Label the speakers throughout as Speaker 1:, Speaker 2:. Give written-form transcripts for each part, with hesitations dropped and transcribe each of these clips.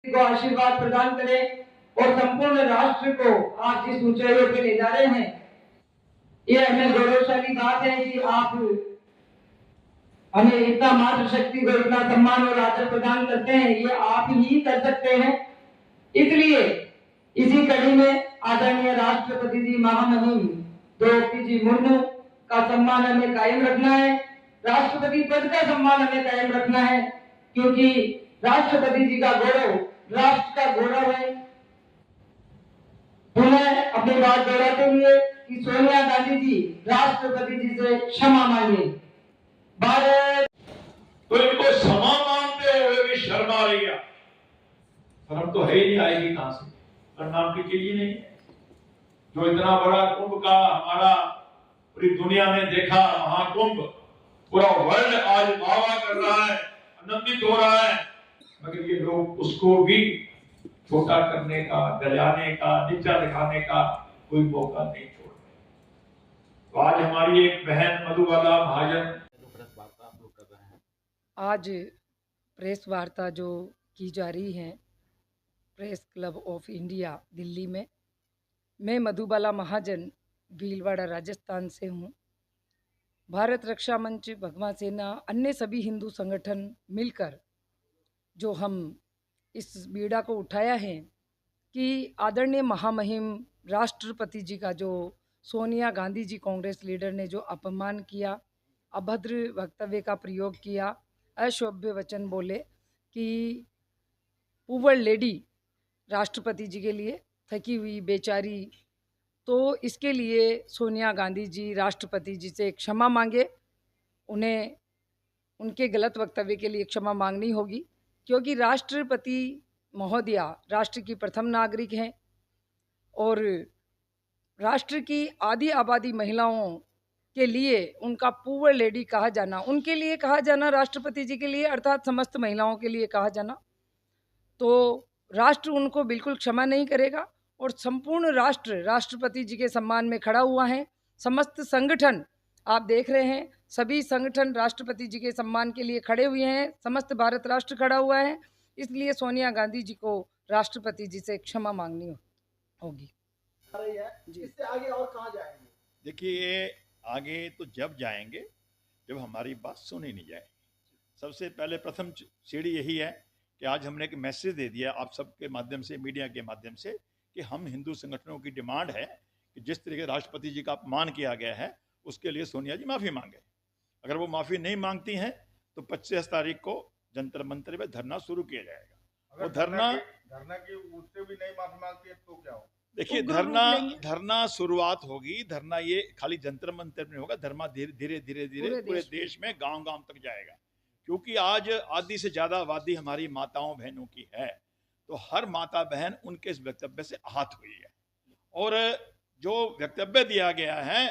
Speaker 1: को आशीर्वाद प्रदान करें और संपूर्ण राष्ट्र को आप जिस ऊंचाइयों पे ले जा रहे हैं, ये हमें गौरवशाली बात है कि आप हमें इतना मातृशक्ति को इतना सम्मान और आदर प्रदान करते हैं, ये आप ही कर सकते हैं। इसलिए इसी कड़ी में आदरणीय राष्ट्रपति जी महामहिम द्रौपदी जी मुर्मू का सम्मान हमें कायम रखना है, राष्ट्रपति पद का सम्मान हमें कायम रखना है, क्योंकि राष्ट्रपति जी का गौरव राष्ट्र का गौरव है। पुनः अपनी बात दोहराते हुए कि सोनिया गांधी जी राष्ट्रपति जी से क्षमा मांगे। भारत
Speaker 2: तो इनको क्षमा मांगते हुए भी शर्मा रही है। शर्म तो है ही नहीं, आएगी कहां से? और नाम की चीज ही नहीं है। जो इतना बड़ा कुंभ का हमारा पूरी दुनिया ने देखा महाकुंभ, पूरा वर्ल्ड आज वाह कर रहा है, आनंदित हो रहा है, मगर ये लोग उसको भी छोटा करने का, गलाने का, नीचा दिखाने का कोई मौका नहीं छोड़ रहे। तो आज हमारी एक बहन मधुबाला महाजन
Speaker 3: आज प्रेस वार्ता जो की जा रही है press club of India Delhi में, मैं मधुबाला महाजन भीलवाड़ा राजस्थान से हूँ। भारत रक्षा मंच, भगवा सेना, अन्य सभी हिंदू संगठन मिलकर जो हम इस बीड़ा को उठाया है कि आदरणीय महामहिम राष्ट्रपति जी का जो सोनिया गांधी जी कांग्रेस लीडर ने जो अपमान किया, अभद्र वक्तव्य का प्रयोग किया, अशोभ्य वचन बोले कि पुअर लेडी राष्ट्रपति जी के लिए थकी हुई बेचारी, तो इसके लिए सोनिया गांधी जी राष्ट्रपति जी से क्षमा मांगे। उन्हें उनके गलत वक्तव्य के लिए क्षमा मांगनी होगी, क्योंकि राष्ट्रपति महोदया राष्ट्र की प्रथम नागरिक हैं और राष्ट्र की आधी आबादी महिलाओं के लिए उनका पुअर लेडी कहा जाना, उनके लिए कहा जाना, राष्ट्रपति जी के लिए अर्थात समस्त महिलाओं के लिए कहा जाना, तो राष्ट्र उनको बिल्कुल क्षमा नहीं करेगा। और संपूर्ण राष्ट्र राष्ट्रपति जी के सम्मान में खड़ा हुआ है। समस्त संगठन आप देख रहे हैं, सभी संगठन राष्ट्रपति जी के सम्मान के लिए खड़े हुए हैं, समस्त भारत राष्ट्र खड़ा हुआ है। इसलिए सोनिया गांधी जी को राष्ट्रपति जी से क्षमा मांगनी होगी।
Speaker 4: इससे आगे और कहाँ जाएंगे?
Speaker 5: देखिए, आगे तो जब जाएंगे जब हमारी बात सुनी नहीं जाएगी। सबसे पहले प्रथम सीढ़ी यही है कि आज हमने एक मैसेज दे दिया आप सबके माध्यम से, मीडिया के माध्यम से, कि हम हिंदू संगठनों की डिमांड है कि जिस तरीके राष्ट्रपति जी का अपमान किया गया है उसके लिए सोनिया जी माफ़ी मांगे। अगर वो माफ़ी नहीं मांगती हैं तो 25 तारीख को जंतर मंतर में धरना शुरू किया जाएगा। वो धरना
Speaker 4: की उससे भी नहीं माफी मांगती है तो क्या हो?
Speaker 5: देखिए, धरना शुरुआत होगी। धरना ये खाली जंतर मंतर में होगा, धरना धीरे धीरे पूरे देश में गांव गांव तक जाएगा। क्योंकि आज आधी से ज्यादा आबादी हमारी माताओं बहनों की है, तो हर माता बहन उनके इस वक्तव्य से आहत हुई है। और जो वक्तव्य दिया गया है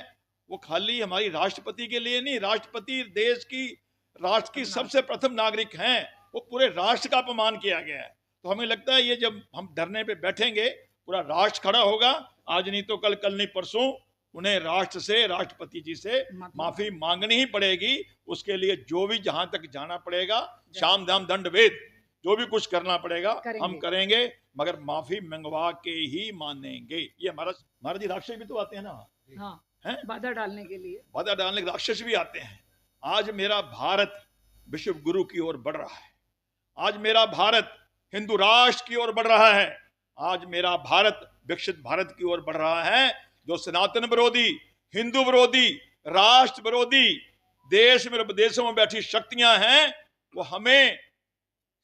Speaker 5: वो खाली हमारी राष्ट्रपति के लिए नहीं, राष्ट्रपति देश की राष्ट्र की सबसे प्रथम नागरिक हैं, वो पूरे राष्ट्र का अपमान किया गया है। तो हमें लगता है ये जब हम धरने पे बैठेंगे पूरा राष्ट्र खड़ा होगा, आज नहीं तो कल, कल नहीं परसों उन्हें राष्ट्र से, राष्ट्रपति जी से माफी मांगनी ही पड़ेगी। उसके लिए जो भी जहां तक जाना पड़ेगा, शाम दाम दंड भेद, जो भी कुछ करना पड़ेगा हम करेंगे, मगर माफी मंगवा के ही मानेंगे। ये हमारा जी राक्षस भी तो आते हैं ना,
Speaker 3: हाँ,
Speaker 5: हैं
Speaker 3: बाधा डालने के लिए,
Speaker 5: बाधा डालने के राक्षस भी आते हैं। आज मेरा भारत विश्व गुरु की ओर बढ़ रहा है, आज मेरा भारत हिंदू राष्ट्र की ओर बढ़ रहा है, आज मेरा भारत विकसित भारत की ओर बढ़ रहा है। जो सनातन विरोधी, हिंदू विरोधी, राष्ट्र विरोधी देश में विदेशों में बैठी शक्तियां हैं वो हमें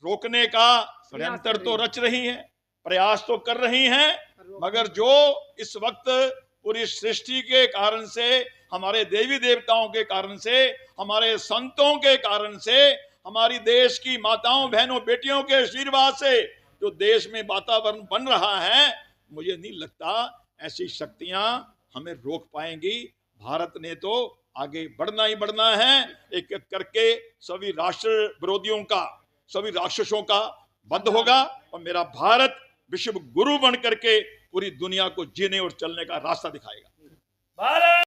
Speaker 5: रोकने का षड्यंत्र तो रच रही हैं, प्रयास तो कर रही हैं, मगर जो इस वक्त पूरी सृष्टि के कारण से, हमारे देवी देवताओं के कारण से, हमारे संतों के कारण से, हमारी देश की माताओं बहनों बेटियों के आशीर्वाद से जो देश में वातावरण बन रहा है, मुझे नहीं लगता ऐसी शक्तियां हमें रोक पाएंगी। भारत ने तो आगे बढ़ना ही बढ़ना है। एक एक करके सभी राष्ट्र विरोधियों का, सभी राक्षसों का वध होगा और मेरा भारत विश्व गुरु बन करके पूरी दुनिया को जीने और चलने का रास्ता दिखाएगा। भारत